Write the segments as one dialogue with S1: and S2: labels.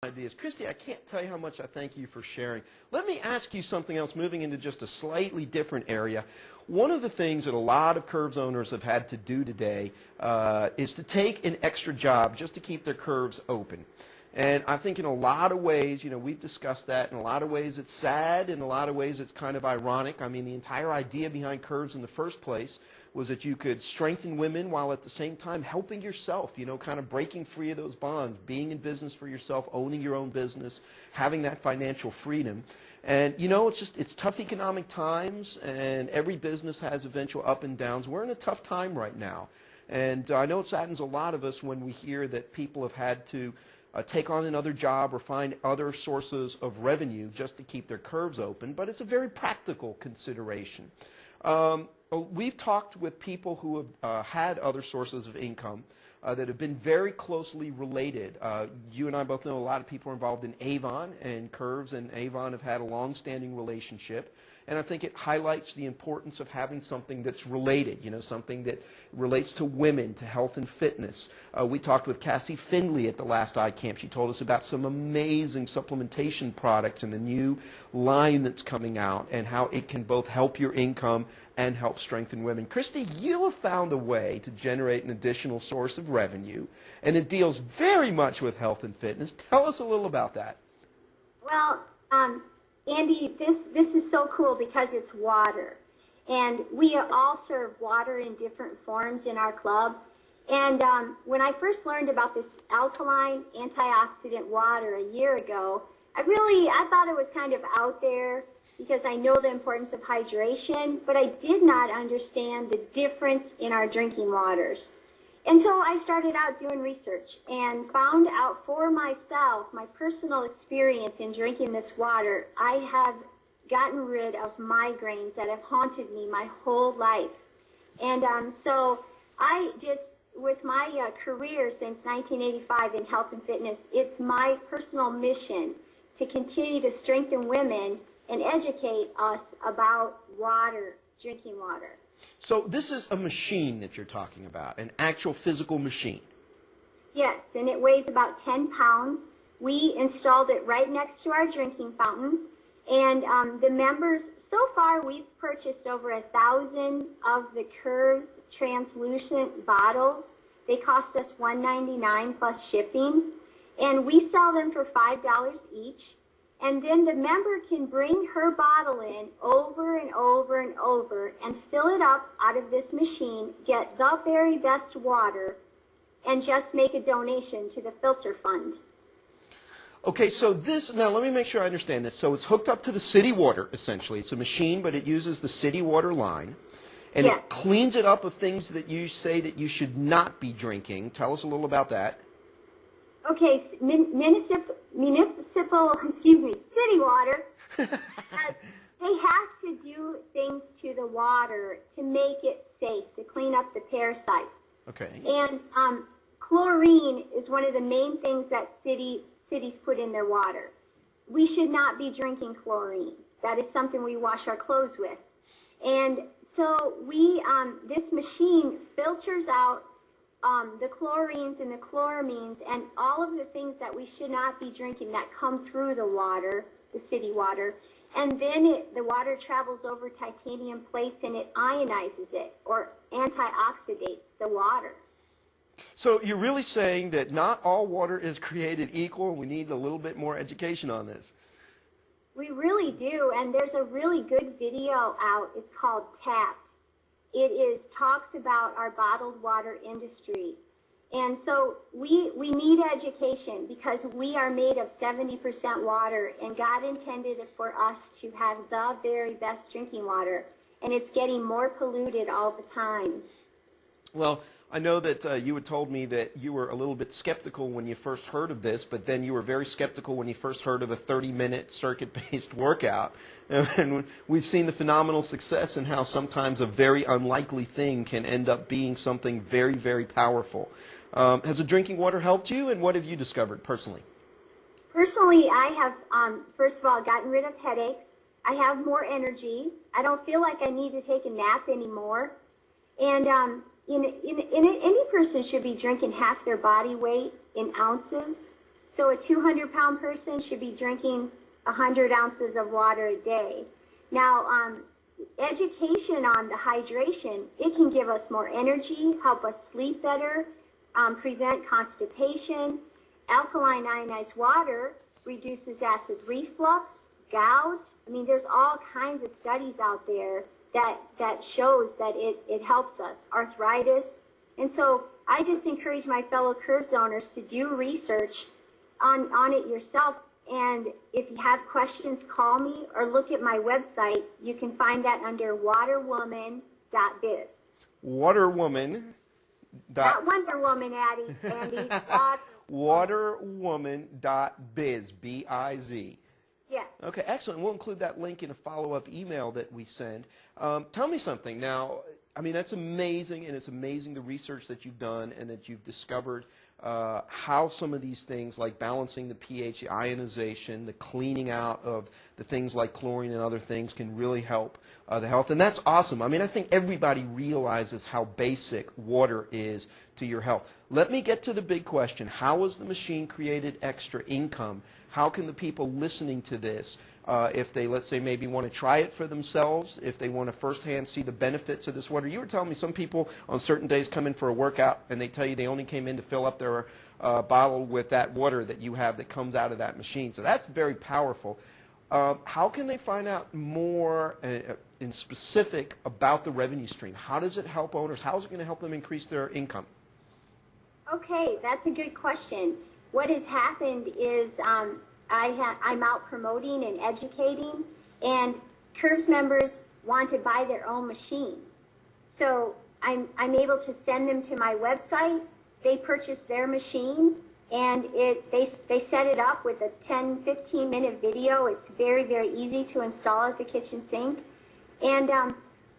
S1: ideas. Cristy, I can't tell you how much I thank you for sharing. Let me ask you something else, moving into just a slightly different area. One of the things that a lot of curves owners have had to do today is to take an extra job just to keep their curves open. And I think in a lot of ways, we've discussed that. In a lot of ways it's sad. In a lot of ways it's kind of ironic. I mean, the entire idea behind curves in the first place was that you could strengthen women while at the same time helping yourself, kind of breaking free of those bonds, being in business for yourself, owning your own business, having that financial freedom. And, it's tough economic times, and every business has eventual up and downs. We're in a tough time right now. And I know it saddens a lot of us when we hear that people have had to take on another job or find other sources of revenue just to keep their curves open, but it's a very practical consideration. We've talked with people who have had other sources of income that have been very closely related. You and I both know a lot of people are involved in Avon, and curves and Avon have had a long-standing relationship. And I think it highlights the importance of having something that's related, something that relates to women, to health and fitness. We talked with Cassie Findley at the last iCamp. She told us about some amazing supplementation products and a new line that's coming out and how it can both help your income and help strengthen women. Cristy, you have found a way to generate an additional source of revenue, and it deals very much with health and fitness. Tell us a little about that.
S2: Well, Andy, this is so cool because it's water. And we all serve water in different forms in our club. And when I first learned about this alkaline antioxidant water a year ago, I thought it was kind of out there because I know the importance of hydration, but I did not understand the difference in our drinking waters. And so I started out doing research and found out for myself, my personal experience in drinking this water, I have gotten rid of migraines that have haunted me my whole life. And so I just, with my career since 1985 in health and fitness, it's my personal mission to continue to strengthen women and educate us about water, drinking water.
S1: So this is a machine that you're talking about, an actual physical machine.
S2: Yes, and it weighs about 10 pounds. We installed it right next to our drinking fountain. And the members, so far we've purchased over 1,000 of the Curves translucent bottles. They cost us $1.99 plus shipping. And we sell them for $5 each. And then the member can bring her bottle in over and over and over and fill it up out of this machine, get the very best water, and just make a donation to the filter fund.
S1: Okay, so now let me make sure I understand this. So it's hooked up to the city water, essentially. It's a machine, but it uses the city water line. And
S2: yes.
S1: It cleans it up of things that you say that you should not be drinking. Tell us a little about that.
S2: Okay, city water, they have to do things to the water to make it safe, to clean up the parasites.
S1: Okay.
S2: And chlorine is one of the main things that cities put in their water. We should not be drinking chlorine. That is something we wash our clothes with. And so this machine filters out the chlorines and the chloramines and all of the things that we should not be drinking that come through the water, the city water. And then the water travels over titanium plates and it ionizes it or antioxidates the water.
S1: So you're really saying that not all water is created equal. We need a little bit more education on this.
S2: We really do. And there's a really good video out. It's called Tapped. It talks about our bottled water industry. And so we need education because we are made of 70% water, and God intended it for us to have the very best drinking water, and it's getting more polluted all the time.
S1: Well, I know that you had told me that you were a little bit skeptical when you first heard of this, but then you were very skeptical when you first heard of a 30-minute circuit-based workout. And we've seen the phenomenal success and how sometimes a very unlikely thing can end up being something very, very powerful. Has the drinking water helped you, and what have you discovered personally?
S2: Personally, I have, first of all, gotten rid of headaches. I have more energy. I don't feel like I need to take a nap anymore. And any person should be drinking half their body weight in ounces. So a 200-pound person should be drinking 100 ounces of water a day. Now, education on the hydration, it can give us more energy, help us sleep better, prevent constipation. Alkaline ionized water reduces acid reflux, gout. I mean, there's all kinds of studies out there that shows that it helps us. Arthritis. And so I just encourage my fellow Curves owners to do research on it yourself. And if you have questions, call me or look at my website. You can find that under waterwoman.biz.
S1: Waterwoman.
S2: Not Wonder Woman, Andy.
S1: Waterwoman.biz, B-I-Z.
S2: Yes.
S1: Okay, excellent. We'll include that link in a follow-up email that we send. Tell me something. Now, I mean, that's amazing, and it's amazing the research that you've done and that you've discovered how some of these things like balancing the pH, the ionization, the cleaning out of the things like chlorine and other things can really help the health. And that's awesome. I mean, I think everybody realizes how basic water is to your health. Let me get to the big question. How has the machine created extra income? How can the people listening to this, if they, let's say, maybe want to try it for themselves, if they want to firsthand see the benefits of this water? You were telling me some people on certain days come in for a workout and they tell you they only came in to fill up their bottle with that water that you have that comes out of that machine. So that's very powerful. How can they find out more in specific about the revenue stream? How does it help owners? How is it going to help them increase their income?
S2: Okay, that's a good question. What has happened is I'm out promoting and educating, and Curves members want to buy their own machine. So I'm able to send them to my website. They purchase their machine, and they set it up with a 10, 15-minute video. It's very, very easy to install at the kitchen sink. And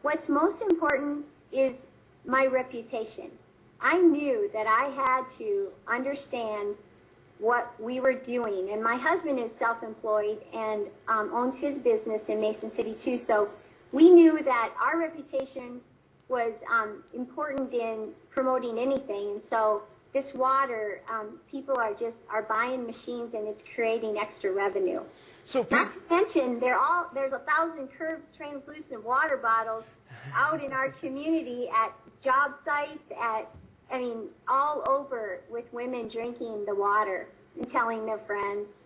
S2: what's most important is my reputation. I knew that I had to understand what we were doing. And my husband is self-employed and owns his business in Mason City too. So we knew that our reputation was important in promoting anything. And so this water, people are buying machines, and it's creating extra revenue.
S1: So
S2: not to mention, there's 1,000 Curves translucent water bottles out in our community at job sites, all over, with women drinking the water and telling their friends.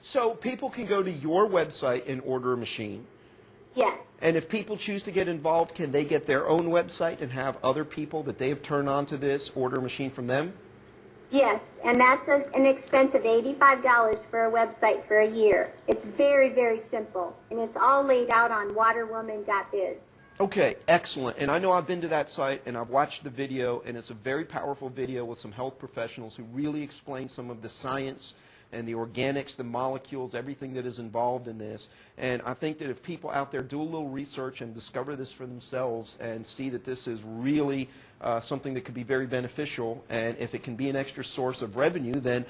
S1: So people can go to your website and order a machine.
S2: Yes.
S1: And if people choose to get involved, can they get their own website and have other people that they have turned on to this order a machine from them?
S2: Yes, and that's an expense of $85 for a website for a year. It's very, very simple, and it's all laid out on waterwoman.biz.
S1: Okay, excellent. And I know I've been to that site and I've watched the video, and it's a very powerful video with some health professionals who really explain some of the science and the organics, the molecules, everything that is involved in this. And I think that if people out there do a little research and discover this for themselves and see that this is really something that could be very beneficial, and if it can be an extra source of revenue, then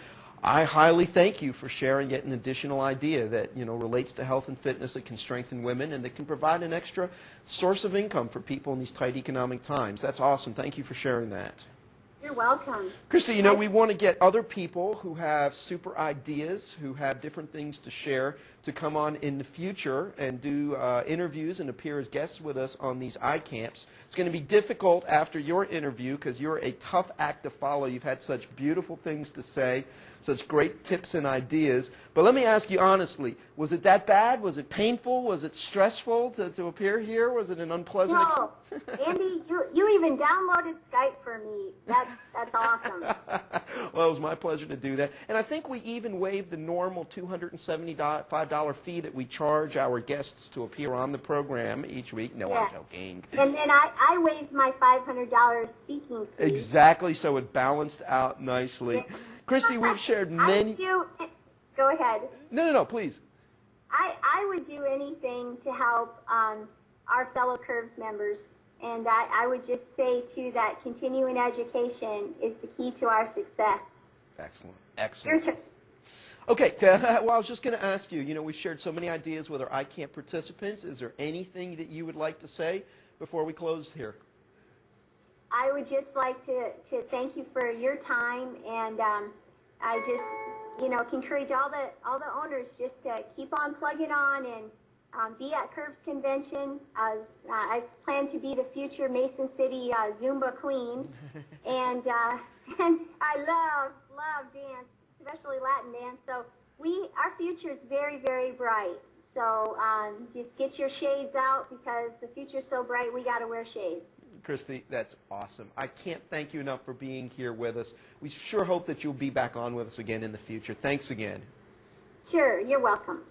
S1: I highly thank you for sharing yet an additional idea that relates to health and fitness, that can strengthen women, and that can provide an extra source of income for people in these tight economic times. That's awesome. Thank you for sharing that.
S2: You're welcome.
S1: Cristy, we want to get other people who have super ideas, who have different things to share, to come on in the future and do interviews and appear as guests with us on these iCamps. It's going to be difficult after your interview because you're a tough act to follow. You've had such beautiful things to say, such great tips and ideas. But let me ask you honestly, was it that bad? Was it painful? Was it stressful to appear here? Was it an unpleasant
S2: No. Andy, you even downloaded Skype for me. That's awesome.
S1: Well, it was my pleasure to do that. And I think we even waived the normal $275 fee that we charge our guests to appear on the program each week. No,
S2: yes.
S1: I'm joking.
S2: And then I waived my $500 speaking fee.
S1: Exactly, so it balanced out nicely. Cristy, we've shared many...
S2: Go ahead.
S1: No, please.
S2: I would do anything to help our fellow Curves members. And I would just say, too, that continuing education is the key to our success.
S1: Excellent. Excellent.
S2: Your turn.
S1: Okay, well, I was just going to ask you, we've shared so many ideas with our iCamp participants. Is there anything that you would like to say before we close here? I
S2: would just like to thank you for your time, and you know, can encourage all the owners just to keep on plugging on and be at Curves Convention. I plan to be the future Mason City Zumba queen, and I love dance, especially Latin dance. So our future is very, very bright. So just get your shades out because the future's so bright. We got to wear shades.
S1: Cristy, that's awesome. I can't thank you enough for being here with us. We sure hope that you'll be back on with us again in the future. Thanks again.
S2: Sure, you're welcome.